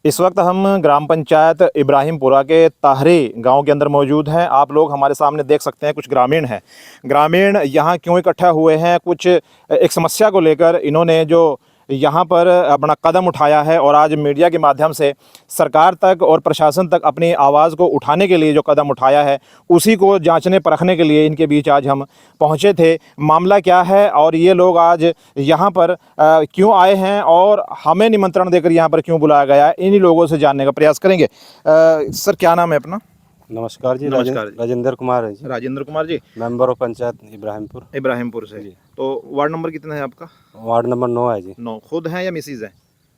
इस वक्त हम ग्राम पंचायत इब्राहिमपुरा के ताहरी गांव के अंदर मौजूद हैं। आप लोग हमारे सामने देख सकते हैं, कुछ ग्रामीण हैं। ग्रामीण यहाँ क्यों इकट्ठा हुए हैं, कुछ एक समस्या को लेकर इन्होंने जो यहाँ पर अपना कदम उठाया है और आज मीडिया के माध्यम से सरकार तक और प्रशासन तक अपनी आवाज़ को उठाने के लिए जो कदम उठाया है, उसी को जांचने परखने के लिए इनके बीच आज हम पहुँचे थे। मामला क्या है और ये लोग आज यहाँ पर क्यों आए हैं और हमें निमंत्रण देकर यहाँ पर क्यों बुलाया गया है, इन्हीं लोगों से जानने का प्रयास करेंगे। सर, क्या नाम है अपना? नमस्कार जी। नमस्कार। राजेंद्र कुमार है जी। राजेंद्र कुमार जी, मेंबर ऑफ पंचायत इब्राहिमपुर से। तो वार्ड नंबर कितना है आपका? वार्ड नंबर 9 है जी। 9। खुद हैं या मिसिज है?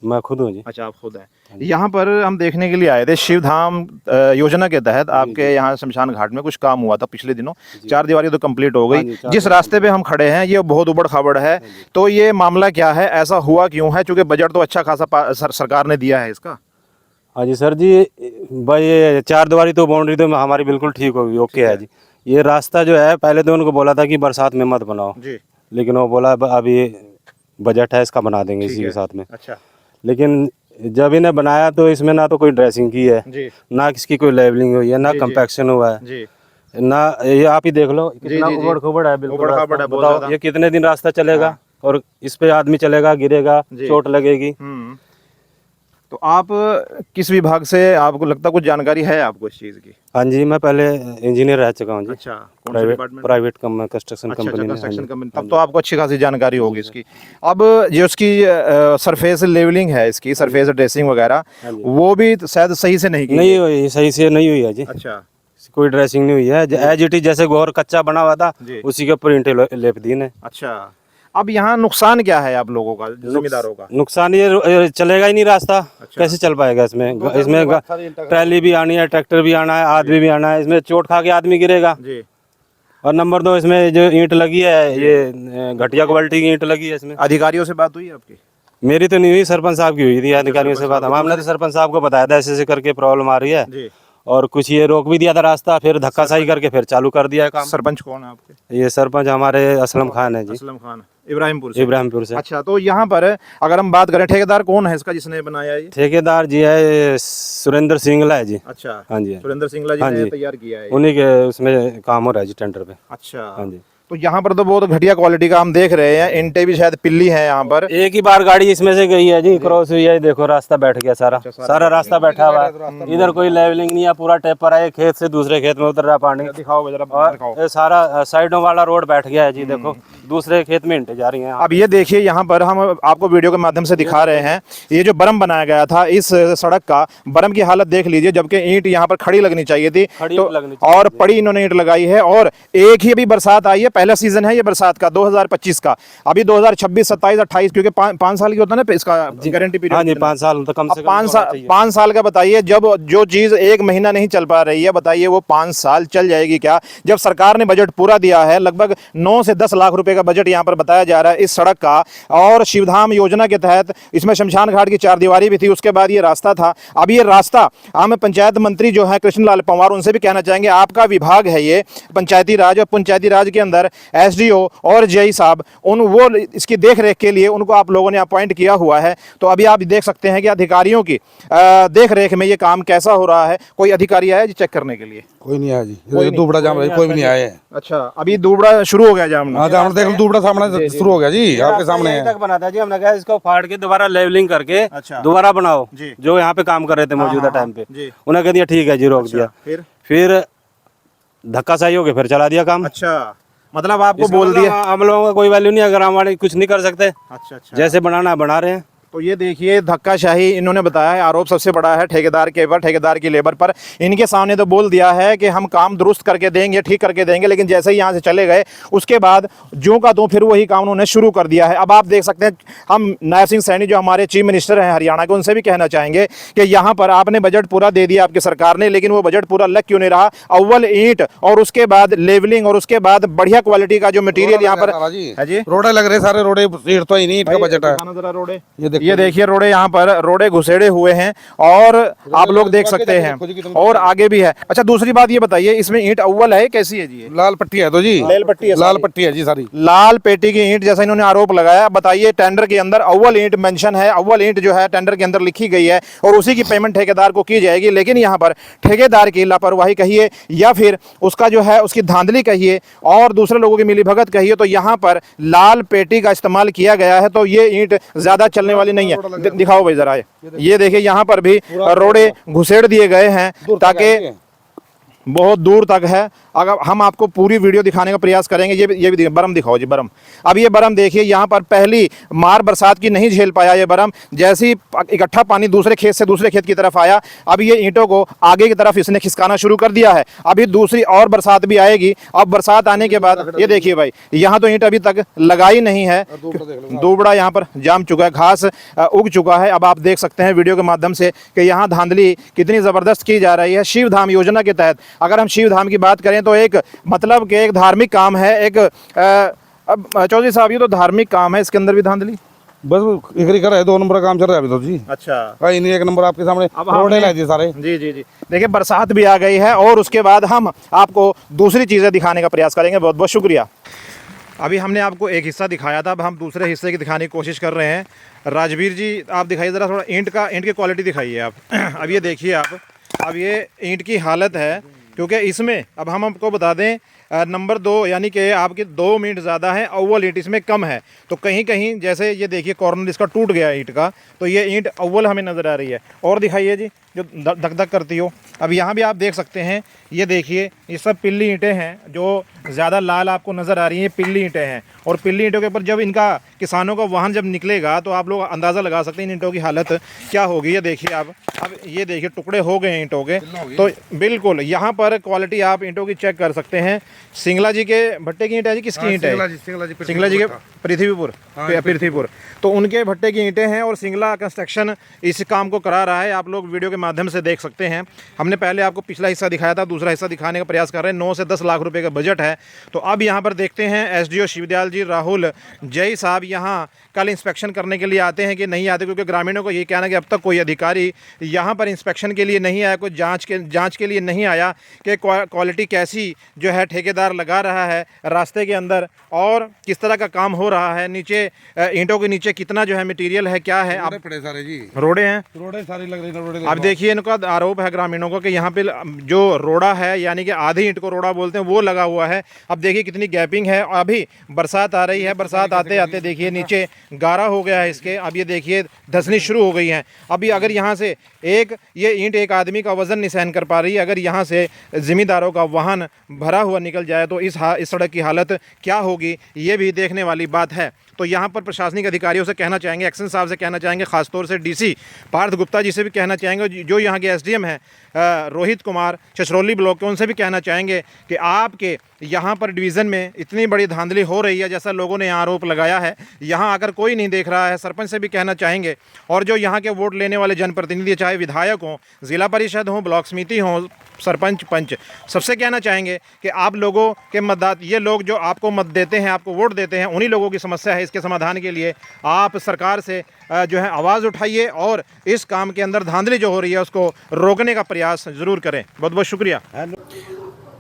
मैं खुद हूँ जी। अच्छा, आप खुद हैं। यहाँ पर हम देखने के लिए आए थे, शिवधाम योजना के तहत आपके यहाँ शमशान घाट में कुछ काम हुआ था पिछले दिनों। 4 दीवारी तो कंप्लीट हो गई। जिस रास्ते पे हम खड़े हैं ये बहुत उबड़ खाबड़ है, तो ये मामला क्या है, ऐसा हुआ क्यों है? चूँकि बजट तो अच्छा खासा सरकार ने दिया है इसका। हाँ जी सर जी, भाई ये 4 दीवारी तो बाउंड्री तो हमारी बिल्कुल ठीक होगी, ओके है जी। ये रास्ता जो है, पहले तो उनको बोला था कि बरसात में मत बनाओ जी, लेकिन वो बोला अभी बजट है इसका बना देंगे इसी के साथ में। अच्छा। लेकिन जब इन्हें बनाया तो इसमें ना तो कोई ड्रेसिंग की है जी, ना किसकी कोई लेवलिंग हुई है, ना कंपैक्शन हुआ है जी, ना ये आप ही देख लो कितना उबड़ खाबड़ है, बिल्कुल। बताओ ये कितने दिन रास्ता चलेगा और इस पे आदमी चलेगा, गिरेगा, चोट लगेगी। तो आप किस विभाग से, आपको लगता कुछ जानकारी है आपको इस चीज़ की? हाँ जी, मैं पहले इंजीनियर रह चुका हूँ जी। अच्छा, प्राइवेट कंस्ट्रक्शन कंपनी। तब तो आपको अच्छी खासी जानकारी होगी इसकी। अब जो उसकी सरफेस लेवलिंग है, इसकी सरफेस ड्रेसिंग वगैरह, वो भी शायद सही से नहीं हुई, सही से नहीं हुई है जी। अच्छा, कोई ड्रेसिंग नहीं हुई है, एज इट इज जैसे गोर कच्चा बना हुआ था उसी के ऊपर ईंटें लेप दी ने। अच्छा। अब यहाँ नुकसान क्या है आप लोगों का, जिम्मेदारों का? नुकसान ये चलेगा ही नहीं रास्ता। अच्छा। कैसे चल पाएगा इसमें ट्रैली भी आनी है, ट्रैक्टर भी आना है, आदमी भी आना है, इसमें चोट खा के आदमी गिरेगा जी। और नंबर 2, इसमें जो ईंट लगी है ये घटिया क्वालिटी की ईंट लगी है इसमें। अधिकारियों से बात हुई है आपकी? मेरी तो नहीं हुई, सरपंच साहब की हुई थी। अधिकारियों से बात हमने तो सरपंच साहब को बताया था ऐसे करके प्रॉब्लम आ रही है, और कुछ ये रोक भी दिया था रास्ता, फिर धक्काशाही करके फिर चालू कर दिया है काम। सरपंच कौन है आपके? ये सरपंच हमारे असलम खान है जी। असलम खान, इब्राहिमपुर से। अच्छा, तो यहाँ पर अगर हम बात करें, ठेकेदार कौन है इसका जिसने बनाया ये? ठेकेदार जी है सुरेंद्र सिंगला है जी। अच्छा, हाँ जी, सुरेंद्र सिंगला जी ने तैयार किया है, उन्हीं के उसमें काम हो रहा है जी, टेंडर पे। अच्छा, हाँ जी। तो यहाँ पर तो बहुत घटिया क्वालिटी का हम देख रहे हैं, ईंटें भी शायद पिल्ली है यहाँ पर। एक ही बार गाड़ी इसमें से गई है जी, क्रॉस हुई है, देखो रास्ता बैठ गया सारा। सारा रास्ता बैठा हुआ है, इधर कोई लेवलिंग नहीं है, पूरा टेपर है, खेत से दूसरे खेत में उतर रहा पानी। दिखाओ जरा। ये सारा साइडों वाला रोड बैठ गया है जी, देखो दूसरे खेत में ईंटें जा रही हैं। अब ये देखिए, यहाँ पर हम आपको वीडियो के माध्यम से दिखा रहे हैं, ये जो बरम बनाया गया था इस सड़क का, बरम की हालत देख लीजिए, जबकि ईंट यहाँ पर खड़ी लगनी चाहिए थी और पड़ी इन्होंने ईंट लगाई है। और एक ही अभी बरसात आई है, पहला सीजन है ये बरसात का 2025 का, अभी 2026, 27, 28, क्योंकि 5 साल की होता है ना इसका गारंटी पीरियड। हाँ जी, 5 साल तो कम से कम 5 साल का। बताइए, जब जो चीज 1 महीना नहीं चल पा रही है, बताइए वो 5 साल चल जाएगी क्या? जब सरकार ने बजट पूरा दिया है, लगभग 9 से 10 लाख रुपए का बजट यहाँ पर बताया जा रहा है इस सड़क का, और शिवधाम योजना के तहत इसमें शमशान घाट की 4 दीवारी भी थी, उसके बाद ये रास्ता था। अब ये रास्ता हम पंचायत मंत्री जो है कृष्ण लाल पंवार, उनसे भी कहना चाहेंगे, आपका विभाग है ये पंचायती राज, और पंचायती राज के अंदर SDO और JI साहब, वो इसकी देख रेख के लिए उनको आप लोगों ने अपॉइंट किया हुआ है। तो अभी आप देख सकते हैं कि अधिकारियों की देख रेख में ये काम कैसा हो रहा है। कोई अधिकारी आया जी चेक करने के लिए? कोई नहीं आया जी, दुबड़ा जाम रही, कोई भी नहीं आया है। अच्छा, अभी दुबड़ा शुरू हो गया जाम? हाँ, जाम देख लो, दुबड़ा सामने शुरू हो गया जी, आपके सामने तक बना था जी। हमने कहा इसको फाड़ के दोबारा लेवलिंग करके दोबारा बनाओ, जो यहाँ पे काम कर रहे थे मौजूदा टाइम पे, उन्हें कह दिया ठीक है जी, रोक दिया। फिर धक्काशाही हो गया, फिर चला दिया काम। अच्छा, मतलब आपको बोल दिया हम लोगों का कोई वैल्यू नहीं, अगर हम वाले कुछ नहीं कर सकते। अच्छा, जैसे बनाना बना रहे हैं। तो ये देखिए, धक्काशाही इन्होंने बताया है, आरोप सबसे बड़ा है ठेकेदार के ऊपर, ठेकेदार की लेबर पर। इनके सामने तो बोल दिया है कि हम काम दुरुस्त करके देंगे, ठीक करके देंगे, लेकिन जैसे ही यहाँ से चले गए उसके बाद जो का तो फिर वही काम उन्होंने शुरू कर दिया है। अब आप देख सकते हैं, हम नायब सिंह सैनी जो हमारे चीफ मिनिस्टर हैं हरियाणा के, उनसे भी कहना चाहेंगे कि यहाँ पर आपने बजट पूरा दे दिया आपकी सरकार ने, लेकिन वो बजट पूरा लग क्यों नहीं रहा? अव्वल ईंट और उसके बाद लेवलिंग और उसके बाद बढ़िया क्वालिटी का जो मटेरियल यहाँ पर है जी, रोडे लग रहे सारे, रोडे ईंट तो ही नहीं, ईंट का बजट है। रोडे ये ये देखिए रोडे, यहाँ पर रोडे घुसेड़े हुए हैं और आप लोग देख सकते हैं और आगे भी है। अच्छा दूसरी बात ये बताइए, इसमें ईंट अव्वल है कैसी है जी? ये लाल पट्टी है तो जी, लाल पट्टी है, लाल पट्टी है जी सारी, लाल पेटी की ईंट जैसा इन्होंने आरोप लगाया। बताइए टेंडर के अंदर अव्वल ईंट मेंशन है, अव्वल ईंट जो है टेंडर के अंदर लिखी गई है और उसी की पेमेंट ठेकेदार को की जाएगी, लेकिन यहाँ पर ठेकेदार की लापरवाही कहिए या फिर उसका जो है उसकी धांधली कहिए और दूसरे लोगों की मिलीभगत कहिए, तो यहाँ पर लाल पेटी का इस्तेमाल किया गया है। तो ये ईंट ज्यादा चलने वाली नहीं है। दिखाओ भाई जरा, ये देखिए यहाँ पर भी रोडे घुसेड़ दिए गए हैं ताकि बहुत दूर तक है। अगर हम आपको पूरी वीडियो दिखाने का प्रयास करेंगे, ये भी बरम दिखाओ जी, बरम। अब ये बरम देखिए, यहाँ पर पहली मार बरसात की नहीं झेल पाया ये बरम, जैसे ही इकट्ठा पानी दूसरे खेत से दूसरे खेत की तरफ आया, अब ये ईंटों को आगे की तरफ इसने खिसकाना शुरू कर दिया है। अभी दूसरी और बरसात भी आएगी। अब बरसात आने के बाद ये देखिए भाई, यहाँ तो ईंट अभी तक लगाई नहीं है, दूबड़ा यहाँ पर जाम चुका है, घास उग चुका है। अब आप देख सकते हैं वीडियो के माध्यम से कि यहाँ धांधली कितनी ज़बरदस्त की जा रही है। शिव धाम योजना के तहत अगर हम शिव धाम की बात करें तो एक मतलब कि एक धार्मिक काम है, एक अब चौधरी साहब ये तो धार्मिक काम है, इसके अंदर भी धांधली बस इकरी कर है, 2 नंबर का काम चल रहा है अभी तो जी। अच्छा भाई नहीं, 1 नंबर आपके सामने रोडे ला दिए सारे। जी जी जी, देखिए बरसात भी आ गई है और उसके बाद हम आपको दूसरी चीज़ें दिखाने का प्रयास करेंगे। बहुत बहुत शुक्रिया। अभी हमने आपको एक हिस्सा दिखाया था, अब हम दूसरे हिस्से की दिखाने की कोशिश कर रहे हैं। राजवीर जी आप दिखाइए ज़रा थोड़ा ईंट की क्वालिटी दिखाइए आप। अब ये देखिए आप, अब ये ईंट की हालत है, क्योंकि इसमें अब हम आपको बता दें नंबर 2 यानी कि आपकी 2 मिनट ज़्यादा है, अव्वल ईंट इसमें कम है। तो कहीं कहीं जैसे ये देखिए कॉर्नर इसका टूट गया ईंट का, तो ये ईंट अव्वल हमें नज़र आ रही है। और दिखाइए जी जो धक धक करती हो। अब यहाँ भी आप देख सकते हैं, ये देखिए ये सब पिल्ली ईंटें हैं, जो ज़्यादा लाल आपको नज़र आ रही हैं, पिल्ली ईंटें हैं। और पिल्ली ईंटों के ऊपर जब इनका किसानों का वाहन जब निकलेगा तो आप लोग अंदाज़ा लगा सकते हैं इन ईंटों की हालत क्या होगी। ये देखिए आप, अब ये देखिए टुकड़े हो गए हैं ईंटों के। तो बिल्कुल यहाँ पर क्वालिटी आप ईंटों की चेक कर सकते हैं। सिंगला जी के भट्टे की ईंट है जी, किसकी ईंट है? सिंगला जी के पृथ्वीपुर, तो उनके भट्टे की ईंटें हैं और सिंगला कंस्ट्रक्शन इस काम को करा रहा है। आप लोग वीडियो के माध्यम से देख सकते हैं। हमने पहले आपको पिछला हिस्सा दिखाया था, दूसरा हिस्सा दिखाने का प्रयास कर रहे हैं। 9 से 10 लाख रुपए का बजट है। तो अब यहाँ पर देखते हैं एसडीओ शिवदयाल जी राहुल जय साहब यहाँ कल इंस्पेक्शन करने के लिए आते हैं कि नहीं आते, क्योंकि ग्रामीणों को ये कहना कि अब तक कोई अधिकारी यहाँ पर इंस्पेक्शन के लिए नहीं आया, कोई जाँच के लिए नहीं आया कि क्वालिटी कैसी जो है ठेकेदार लगा रहा है रास्ते के अंदर और किस तरह का काम हो रहा है। नीचे ईंटों के नीचे कितना जो है मटेरियल है, क्या है। आप पड़े सारे जी, रोडे हैं, रोडे सारी लग रही है। अब देखिए इनका आरोप है ग्रामीणों को कि यहाँ पे जो रोड़ा है यानी कि आधी ईंट को रोड़ा बोलते हैं वो लगा हुआ है। अब देखिए कितनी गैपिंग है। अभी बरसात आ रही है, बरसात आते आते देखिए नीचे गारा हो गया है इसके। अब ये देखिए धंसनी शुरू हो गई है। अभी अगर यहाँ से ये ईंट एक आदमी का वजन नहीं सहन कर पा रही है, अगर यहाँ से जिम्मेदारों का वाहन भरा हुआ निकल जाए तो इस सड़क की हालत क्या होगी, ये भी देखने वाली बात है। तो यहाँ पर प्रशासनिक अधिकारियों से कहना चाहेंगे, एक्शन साहब से कहना चाहेंगे, खासतौर से डीसी पार्थ गुप्ता जी से भी कहना चाहेंगे, जो यहाँ के एसडीएम हैं रोहित कुमार छछरौली ब्लॉक के, उनसे भी कहना चाहेंगे कि आपके यहाँ पर डिवीज़न में इतनी बड़ी धांधली हो रही है जैसा लोगों ने यहाँ आरोप लगाया है, यहाँ आकर कोई नहीं देख रहा है। सरपंच से भी कहना चाहेंगे और जो यहाँ के वोट लेने वाले जनप्रतिनिधि, चाहे विधायक हों, ज़िला परिषद हों, ब्लॉक समिति हों, सरपंच पंच, सबसे कहना चाहेंगे कि आप लोगों के मतदाता, ये लोग जो आपको मत देते हैं, आपको वोट देते हैं, उन्हीं लोगों की समस्या है। इसके समाधान के लिए आप सरकार से जो है आवाज़ उठाइए और इस काम के अंदर धांधली जो हो रही है उसको रोकने का प्रयास ज़रूर करें। बहुत बहुत शुक्रिया।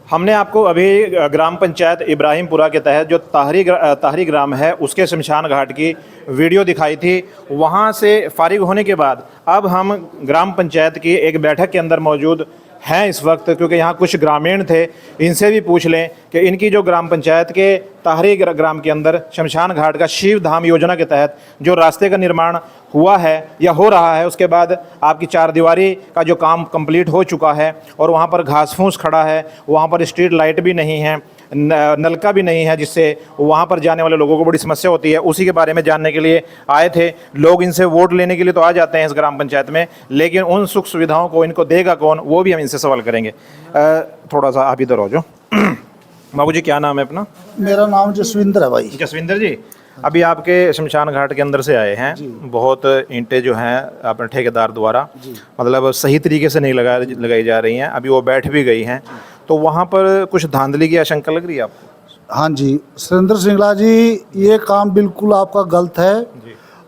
हमने आपको अभी ग्राम पंचायत इब्राहिमपुरा के तहत जो ताहरी ग्राम है उसके शमशान घाट की वीडियो दिखाई थी। वहाँ से फारिग होने के बाद अब हम ग्राम पंचायत की एक बैठक के अंदर मौजूद हैं इस वक्त, क्योंकि यहाँ कुछ ग्रामीण थे, इनसे भी पूछ लें कि इनकी जो ग्राम पंचायत के ताहरी ग्राम के अंदर शमशान घाट का शिव धाम योजना के तहत जो रास्ते का निर्माण हुआ है या हो रहा है, उसके बाद आपकी 4 दीवारी का जो काम कंप्लीट हो चुका है और वहाँ पर घास फूस खड़ा है, वहाँ पर स्ट्रीट लाइट भी नहीं है, नलका भी नहीं है, जिससे वहाँ पर जाने वाले लोगों को बड़ी समस्या होती है। उसी के बारे में जानने के लिए आए थे लोग। इनसे वोट लेने के लिए तो आ जाते हैं इस ग्राम पंचायत में, लेकिन उन सुख सुविधाओं को इनको देगा कौन, वो भी हम इनसे सवाल करेंगे। थोड़ा सा आप इधर हो जाओ। बाबू जी क्या नाम है अपना? मेरा नाम जसविंदर है भाई। जसविंदर जी, अभी आपके शमशान घाट के अंदर से आए हैं, बहुत ईंटें जो हैं अपने ठेकेदार द्वारा मतलब सही तरीके से नहीं लगाई जा रही हैं, अभी वो बैठ भी गई हैं, तो वहाँ पर कुछ धांधली की आशंका लग रही है आपको? हाँ जी सुरेंद्र सिंगला जी, ये काम बिल्कुल आपका गलत है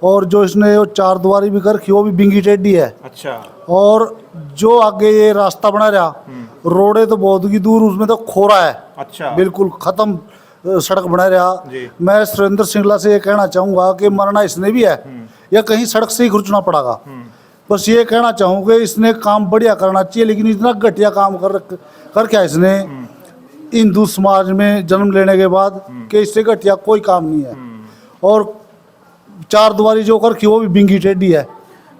और जो इसने वो 4 द्वारी भी कर रखी वो भी बिंगी टेढ़ी है। अच्छा। और जो आगे ये रास्ता बना रहा रोडे तो बहुत की दूर उसमें तो खोरा है। अच्छा। बिल्कुल खत्म सड़क बना जी। रहा। मैं सुरेंद्र सिंगला से ये कहना चाहूंगा कि मरना इसने भी है या कहीं सड़क से ही खुरचना पड़ेगा। बस ये कहना चाहूँगा इसने काम बढ़िया करना चाहिए, लेकिन इतना घटिया काम कर क्या इसने हिंदू समाज में जन्म लेने के बाद कि इससे घटिया कोई काम नहीं है। और 4 द्वारी जो कर रखी वो भी बिंगी टेढ़ी है।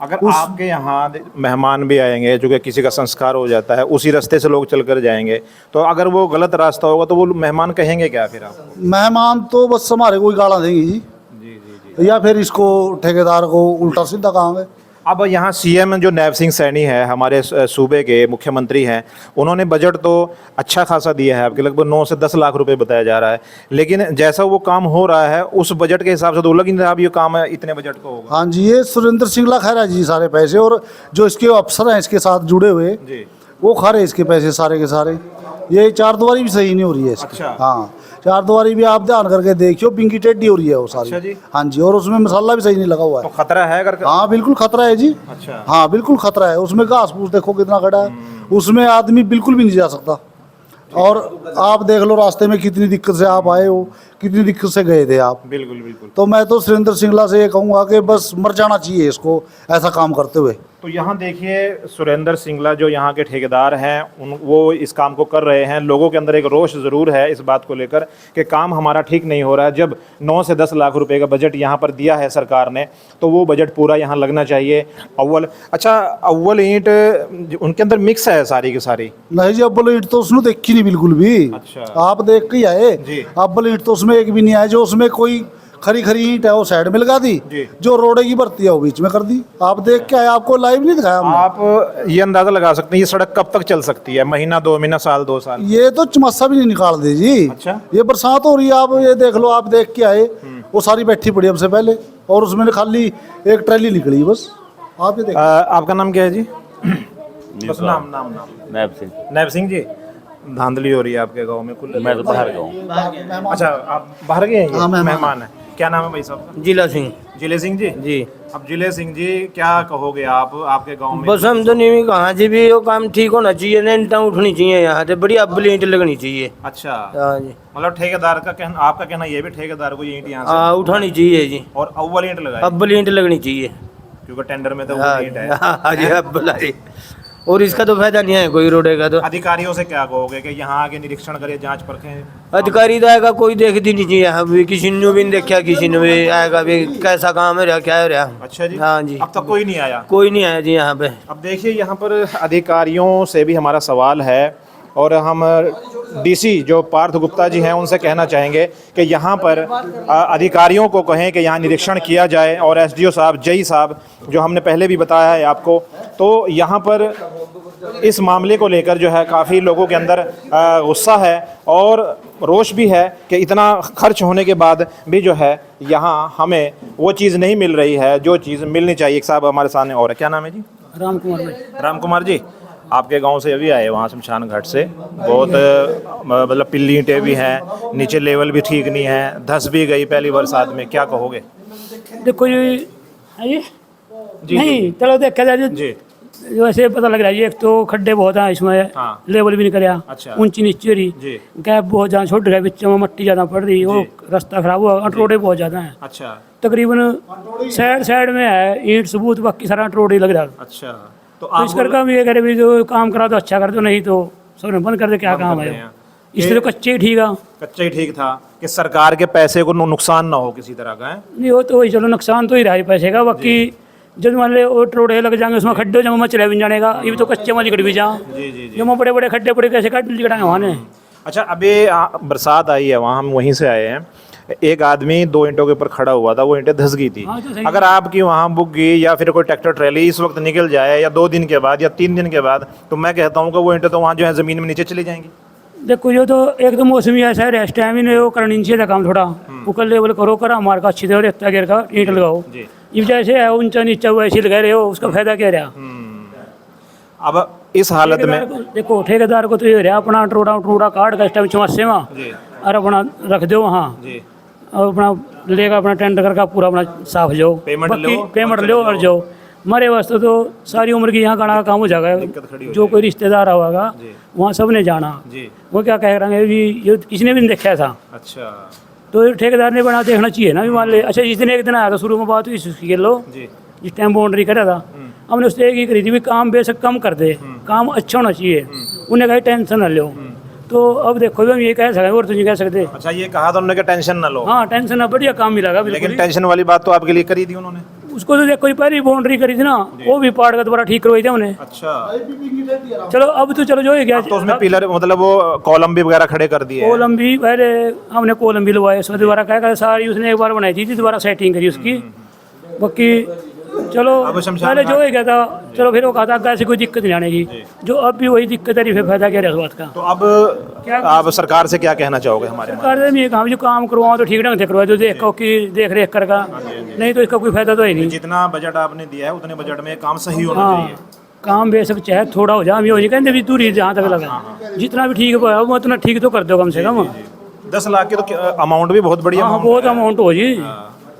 अगर आपके यहाँ मेहमान भी आएंगे, जो कि किसी का संस्कार हो जाता है, उसी रास्ते से लोग चलकर जाएंगे, तो अगर वो गलत रास्ता होगा तो वो मेहमान कहेंगे क्या फिर आप? मेहमान तो बस हमारे को ही गाला देंगे जी। जी। या फिर इसको ठेकेदार को उल्टा सीधा कहेंगे। अब यहाँ सीएम जो नैब सिंह सैनी है, हमारे सूबे के मुख्यमंत्री हैं, उन्होंने बजट तो अच्छा खासा दिया है, आपके लगभग 9 से 10 लाख रुपए बताया जा रहा है, लेकिन जैसा वो काम हो रहा है उस बजट के हिसाब से तो लग नहीं रहा अब ये काम है इतने बजट को होगा। हाँ जी, ये सुरेंद्र सिंगला खा रहा है जी सारे पैसे, और जो इसके अफसर हैं इसके साथ जुड़े हुए जी, वो खा रहे इसके पैसे सारे के सारे। ये 4 द्वारी भी सही नहीं हो रही है इसकी। अच्छा। हाँ, 4 द्वारी भी आप ध्यान करके देखियो बिंगी टेढ़ी हो रही है वो सारी। अच्छा जी। हाँ जी, और उसमें मसाला भी सही नहीं लगा हुआ तो है। खतरा है अगर? हाँ बिल्कुल खतरा है जी। अच्छा। हाँ बिल्कुल खतरा है, उसमें घास फूस देखो कितना खड़ा है, उसमें आदमी बिल्कुल भी नहीं जा सकता। और आप देख लो रास्ते में कितनी दिक्कत से आप आए हो, कितनी दिक्कत से गए थे आप। बिल्कुल बिल्कुल। तो मैं तो सुरेंद्र सिंगला से ये कहूँगा कि बस मर जाना चाहिए इसको ऐसा काम करते हुए। तो यहाँ देखिए सुरेंद्र सिंगला जो यहाँ के ठेकेदार हैं वो इस काम को कर रहे हैं। लोगों के अंदर एक रोष ज़रूर है इस बात को लेकर कि काम हमारा ठीक नहीं हो रहा है। जब 9 से 10 लाख रुपए का बजट यहाँ पर दिया है सरकार ने, तो वो बजट पूरा यहाँ लगना चाहिए। अव्वल ईंट उनके अंदर मिक्स है सारी की सारी? नहीं जी, अव्वल ईंट तो उसने देखी नहीं बिल्कुल भी। अच्छा। आप देख के ही आए जी। अव्वल ईंट तो उसमें एक भी नहीं आया। जो उसमें कोई खरी खरी ईंट है वो साइड में लगा दी, जो रोडे की भर्ती है वो बीच में कर दी। आप देख के आए, आपको लाइव नहीं दिखाया हमने। आप ये अंदाजा लगा सकते हैं ये सड़क कब तक चल सकती है? महीना, 2 महीना, साल, 2 साल? ये तो चमस्सा भी नहीं निकाल दी जी। अच्छा। ये बरसात हो रही है, आप ये देख लो, आप देख के आए वो सारी बैठी पड़ी हमसे पहले, और उसमें खाली एक ट्रैली निकली बस। आप ये देख। आपका नाम क्या है जी? बस नाम नाम नाम। नैब सिंह। नैब सिंह जी, धांधली हो रही है आपके गांव में? मैं तो बाहर गया हूँ। अच्छा, आप बाहर गए हैं? हाँ, मेहमान है। क्या नाम है भाई साहब का? जिला सिंह जिले सिंह जी। जी। अब जिले सिंह जी क्या कहोगे आप, आपके गांव में? बस हम तो नहीं कहा जी, भी वो काम ठीक होना चाहिए, ईंटें उठनी चाहिए यहाँ से, बढ़िया अब्बल ईंट लगनी चाहिए। अच्छा, हाँ जी। मतलब ठेकेदार का कहना, आपका कहना ये भी ठेकेदार को ये ईंट यहाँ हाँ, उठानी चाहिए जी, से और अव्वल ईंट लगाए, अब्बल ईंट लगनी चाहिए। क्योंकि टेंडर में तो हाँ वो ईंट है। हाँ जी, अब्बल आई। और इसका तो फायदा नहीं है कोई रोडे का। तो अधिकारियों से क्या कहोगे कि यहाँ आके निरीक्षण करिए, जांच परखें? अधिकारी तो आएगा, कोई देखती नहीं चाहिए यहाँ भी, किसी ने भी नहीं देखा, किसी ने भी आएगा भी कैसा काम है रहा, क्या है रहा। अच्छा जी। हाँ जी, अब तक कोई नहीं आया? कोई नहीं आया जी यहाँ पे। अब देखिए यहाँ पर अधिकारियों से भी हमारा सवाल है, और हम डीसी जो पार्थ गुप्ता जी हैं उनसे कहना चाहेंगे कि यहाँ पर अधिकारियों को कहें कि यहाँ निरीक्षण किया जाए, और एसडीओ साहब, जई साहब, जो हमने पहले भी बताया है आपको, तो यहाँ पर इस मामले को लेकर जो है काफ़ी लोगों के अंदर गुस्सा है और रोष भी है कि इतना खर्च होने के बाद भी जो है यहाँ हमें वो चीज़ नहीं मिल रही है जो चीज़ मिलनी चाहिए। एक साहब हमारे सामने और है, क्या नाम है जी? राम कुमार भाई। राम कुमार जी, आपके गांव से अभी आए वहाँ शमशान घाट से, बहुत मतलब पिल्ली ईंटें भी हैं, नीचे लेवल भी ठीक नहीं है, धस भी गई पहली बरसात में, क्या कहोगे? देखो ये है जी नहीं, चलो देखा जाए जी। वैसे पता लग रहा है, एक तो खड्डे बहुत हैं इसमें। हाँ। लेवल भी नहीं कराया। अच्छा। ऊंची नीची हो रही, जी। गैप बहुत ज़्यादा छोड़ रहा है, बीच में मट्टी ज़्यादा पड़ रही, वो रास्ता खराब हुआ, रोडे बहुत ज़्यादा हैं। अच्छा। तकरीबन साइड में है ईंट सबूत, बाकी सारा रोडे लग रहा है। अच्छा, तो तो इस काम ये करे भी, जो काम करा तो अच्छा कर दो, नहीं तो सब बंद कर दे, क्या काम है। इसलिए कच्चे ही ठीक है। कच्चा ही ठीक था कि सरकार के पैसे को नुकसान ना हो किसी तरह का है। नहीं हो तो वही, चलो नुकसान तो ही रहा है पैसे का, बाकी जब मान ले वो रोडे लग जाएंगे उसमें खड्डे जमा में चले भी जाने का, ये भी तो कच्चे में लिकड़ भी जा। जी जी जी। जमा बड़े बड़े खड्डे पड़े कैसे काट लिकड़ाएंगे वहाँ ने। अच्छा, अभी बरसात आई है, वहाँ हम वहीं से आए हैं, एक आदमी 2 ईंटों के ऊपर खड़ा हुआ था, वो ईंटें धस गई थी। हाँ, तो सही। अगर आपकी वहाँ बुक गई या फिर कोई ट्रैक्टर ट्रैली इस वक्त निकल जाए, या 2 दिन के बाद या 3 दिन के बाद, तो मैं कहता हूँ कि वो ईंटें तो वहाँ जो है ज़मीन में नीचे चली जाएंगी। देखो ये तो एक तो मौसमी ऐसा है, इस टाइम ही वो करनी चाहिए काम थोड़ा ऊपर लेवल करो, करा मार का अच्छी तरह रेता गिर का ईंट लगाओ। ये जैसे है ऊंचा नीचा वैसे लगा रहे हो, उसका फायदा क्या रहा? अब इस हालत में देखो ठेकेदार को तो ये रहा अपना टूड़ा टूड़ा काट का इस टाइम चमस्से में और अपना रख दो वहाँ, और अपना लेगा अपना टेंडर करके पूरा अपना साफ जाओ, पेमेंट बाकी लो, पेमेंट लो और जाओ। हमारे वास्ते तो सारी उम्र की यहाँ गाना का काम हो जाएगा। जो कोई रिश्तेदार होगा वहाँ सब ने जाना, वो क्या कह रहे हैं भी ये किसी ने भी नहीं देखा था, अच्छा तो ठेकेदार ने बना देखना चाहिए ना भी मान ले। अच्छा जिस दिन एक दिन आया था शुरू में बात हुई इसकी लो, जिस टाइम बाउंड्री करा था हमने उससे एक ही करी थी भी काम बेशक कम कर दे, काम अच्छा होना चाहिए। उन्हें कहा टेंशन न लो, तो अब देखो भी हम ये कह सकते और तो नहीं कह सकते। अच्छा ये कहा था उन्होंने कि टेंशन ना लो, हाँ टेंशन ना, बढ़िया काम मिलेगा लेकिन बिल्कुल। टेंशन वाली बात तो आपके लिए करी थी उन्होंने। उसको तो देखो पहली बाउंड्री करी थी ना, वो भी पाड़ का दोबारा ठीक करवाई थी हमने। अच्छा चलो अब तो चलो जो ही गया, तो उसमें पिलर मतलब वो कॉलम भी वगैरह खड़े कर दिए हैं। कोलम भी पहले हमने कोलम भी लगवाए, उसमें दोबारा कह सारी उसने एक बार बनाई थी दोबारा सेटिंग करी उसकी। बाकी चलो अब शमशान पहले जो ही गया था, चलो फिर वो कहा था ऐसी कोई दिक्कत नहीं आने की, जो अब भी वही दिक्कत है, फिर फायदा क्या रहा इस बात का। तो अब आप सरकार से क्या कहना चाहोगे हमारे में? सरकार ने ये कहा जो काम करवाओ तो ठीक ढंग से करवाओ, जो देखो कि देख रेख करगा, नहीं तो इसका कोई फायदा तो है नहीं। जितना बजट आपने दिया है उतने बजट में काम सही होना हाँ चाहिए। काम बेशक चाहे थोड़ा हो जाए, हम ये नहीं कहते भी दूरी जहाँ तक लगा, जितना भी ठीक है वो उतना ठीक तो कर दो कम से कम। 10 लाख की तो अमाउंट भी बहुत बढ़िया हाँ amount बहुत अमाउंट हो जी,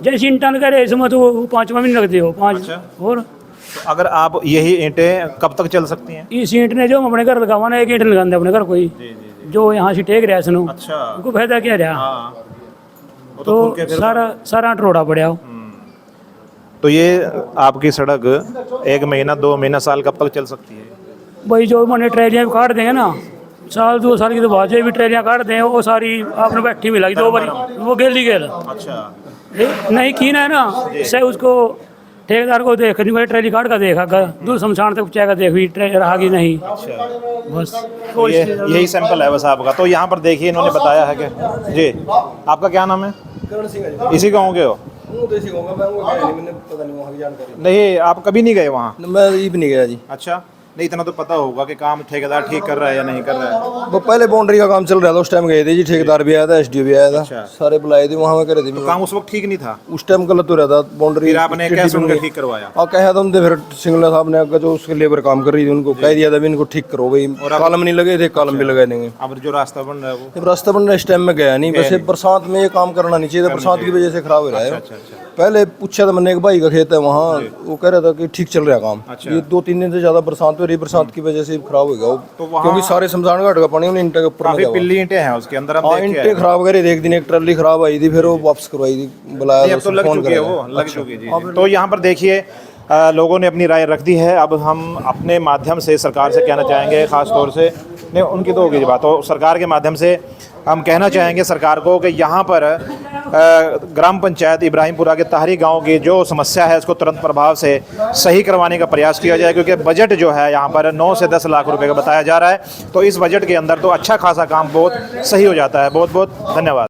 जैसे इंटन करे इसमें तो 5वां भी नहीं लगते हो 5। और तो अगर आप यही ईंटें कब तक चल सकती हैं? इस ईंट ने जो हम अपने घर लगावा ना, एक ईंट लगाते अपने घर कोई जो यहाँ से टेक रहा सुनो, अच्छा उनको फायदा क्या रहा, हाँ वो तो खुल के फिर- सारा सारा टरोड़ा पड़ा हो। तो ये आपकी सड़क 1 महीना 2 महीना साल कब तक चल सकती है? भाई जो मैंने ट्रेलियाँ काट देंगे ना, साल 2 साल की तो बात है, भी ट्रेलियाँ काट दें वो सारी आपने बैठी मिला 2 बार वो गेली गेल अच्छा नहीं की ना है ना, से उसको ठेकेदार को देख नहीं भाई ट्रेली काट का देखा दूर शमशान तक पहुँचाएगा, देख भी रहा कि नहीं, बस तो ये यही सैंपल है बस आपका। तो यहाँ पर देखिए इन्होंने बताया है कि जी आपका क्या नाम है? इसी गाँव के हो? नहीं आप कभी नहीं गए वहाँ? मैं ये भी नहीं गया जी। अच्छा नहीं इतना तो पता होगा कि काम ठेकेदार ठीक कर रहा है या नहीं कर रहा है। वो पहले बाउंड्री का काम चल रहा था, उस टाइम गए थे जी, ठेकेदार भी आया था, एसडीओ भी आया था, सारे बुलाए थे, वहाँ में करे थे। तो काम उस वक्त ठीक नहीं था, उस टाइम गलत हो रहा था बाउंड्री। फिर आपने क्या सुनकर ठीक करवाया? और कहा था उनसे, फिर सिंगला साहब ने जो उसके लेबर काम कर रही थी उनको कह दिया था भी इनको ठीक करो भाई, कॉलम नहीं लगे थे, कॉलम भी लगा देंगे। अब जो रास्ता बन रहा है वो जब रास्ता बन रहा इस टाइम में गया नहीं, वैसे बरसात में ये काम करना नहीं चाहिए था, बरसात की वजह से खराब हो रहा है। पहले पूछा था मैंने, एक भाई का खेत है वहाँ, वो कह रहा था कि ठीक चल रहा है काम। ये 2-3 दिन से ज्यादा बरसात हो रही, बरसात की वजह से खराब हो गया वो, क्योंकि सारे शमशान घाट का पानी उन्हें इंटे के ऊपर काफी पिल्ली ईंटें हैं उसके अंदर। अब हाँ इंटे खराब करे थे, एक दिन एक ट्रॉली खराब आई थी, फिर वो वापस करवाई थी, बुलाया अब तो लग चुकी है वो, लग चुकी जी। तो यहाँ पर देखिए लोगों ने अपनी राय रख दी है। अब हम अपने माध्यम से सरकार से कहना चाहेंगे, ख़ास तौर से नहीं उनकी तो होगी बात, तो सरकार के माध्यम से हम कहना चाहेंगे सरकार को कि यहाँ पर ग्राम पंचायत इब्राहिमपुरा के ताहरी गांव की जो समस्या है उसको तुरंत प्रभाव से सही करवाने का प्रयास किया जाए, क्योंकि बजट जो है यहाँ पर 9 से 10 लाख रुपए का बताया जा रहा है। तो इस बजट के अंदर तो अच्छा खासा काम बहुत सही हो जाता है। बहुत बहुत धन्यवाद।